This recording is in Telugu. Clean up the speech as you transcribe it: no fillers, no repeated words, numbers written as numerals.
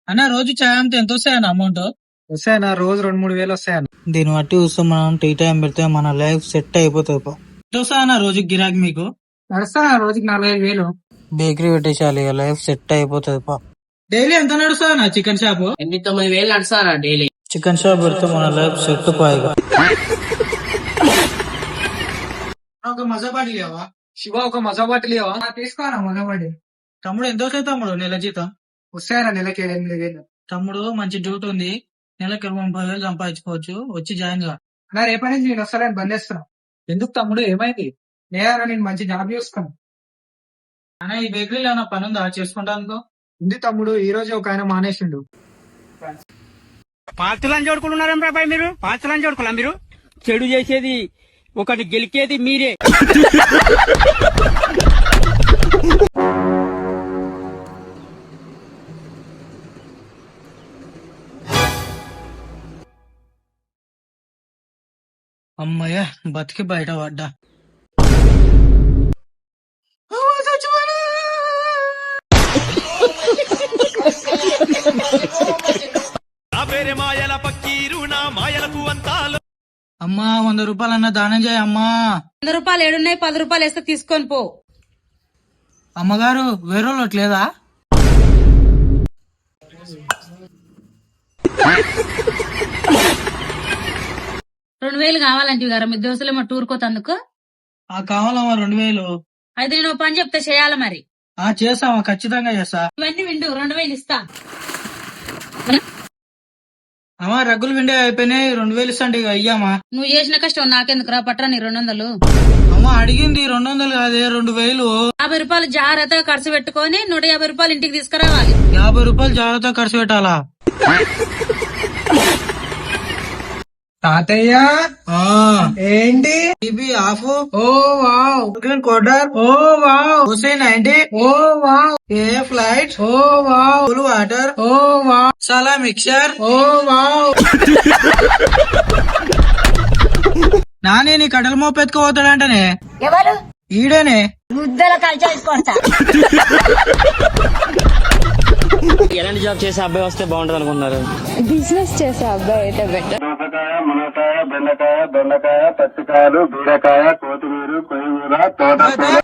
అన్న రోజు చాయ్ అంతా ఎంత వస్తాయన్న అమౌంట్? వస్తాయన్నా, రోజు 2-3 వేలు వస్తాయన్న. దీన్ని బట్టి చూస్తే మనం టీ టైం పెడితే మన లైఫ్ సెట్ అయిపోతుంది. ఎంత వస్తాయన్న రోజు గిరాకీ మీకు? నడుస్తానా రోజుకి 4-5 వేలు. బేకరీ పెట్టేసాలి, లైఫ్ సెట్ అయిపోతుంది. డైలీ ఎంత నడుస్తాయన్న చికెన్ షాప్? 8-9 వేలు నడుస్తారా డైలీ? చికెన్ షాప్ పెడితే మన లైఫ్ సెట్ పాయిగా. ఒక మజా బాటి లేవా శివ, ఒక మజా బాటిల్ ఇవ్వవా? తీసుకోరా మజా బాటిల్. తమ్ముడు ఎంత వస్తాయి తమ్ముడు నెల జీతం? వస్తాయన్నా నెలకి 8-8 వేలు. తమ్ముడు మంచి డ్యూటీ ఉంది, నెలకి 30,000 సంపాదించుకోవచ్చు, వచ్చి జాయిన్ గా. అన్నా రేపటి నుంచి నేను వస్తానని బంద్ చేస్తున్నా. ఎందుకు తమ్ముడు, ఏమైంది? నేనా నేను మంచి జాబ్ చూసుకున్నా. అన్న ఈ బేకరీలో ఏమైనా పని ఉందా చేసుకుంటానుకో? ఉంది తమ్ముడు, ఈ రోజు ఒక ఆయన మానేసిండు. పాత్రలను చూడుకుంటున్నారా బాబాయ్? మీరు పాత్రలను చూడుకోవాలా? మీరు చెడు చేసేది ఒకటి, గెలికేది మీరే. అమ్మయ్య బతికి బయట పడ్డా. అమ్మా 100 రూపాయలన్నా దానం చేయ అమ్మా. 100 రూపాయలు ఏడున్నాయి? 10 రూపాయలు వేస్తే తీసుకొని పో. అమ్మగారు వేరే వాళ్ళకి లేదా? రెండు వేలు కావాలంటే గారా మీ దోస్తులేమో టూర్ కోతందుకు. కావాలమ్మా 2,000. అయితే నేను ఓ పని చెప్తే చేయాలి మరి. చేస్తామా, ఖచ్చితంగా చేస్తా. ఇవన్నీ విండు, 2,000 ఇస్తా. అమ్మా రగ్గులు విండే అయిపోయినాయి, 2,000 ఇస్తాండి ఇక అయ్యామా. నువ్వు చేసిన కష్టం నాకెందుకు రా, పట్రా నీ 200. అమ్మా అడిగింది 200 కాదే 2,000. 50 రూపాయలు జాగ్రత్తగా ఖర్చు పెట్టుకొని 150 రూపాయలు ఇంటికి తీసుకురావాలి. 50 రూపాయలు జాగ్రత్తగా ఖర్చు పెట్టాలా? తాతయ్య ఏంటి TV off. Oh wow. Coder. Oh wow. Hussain 90. Oh wow. A flight. Oh wow. Cool water. Oh wow. సలా మిక్చర్. Oh wow. నానే నీ కడల మోపు ఎత్తుకుపోతాడంటనే. ఎవరు? ఈడేనే. ముద్దల కలిసి ఎలాంటి జాబ్ చేసే అబ్బాయి వస్తే బాగుంటది అనుకున్నారు? బిజినెస్ చేసే అబ్బాయి అయితే బెటర్. దోసకాయ, మునక్కాయ, బెండకాయ, దొండకాయ, పచ్చికాయలు, బీరకాయ, కొత్తిమీర, కొయ్యూర, తోటకూర.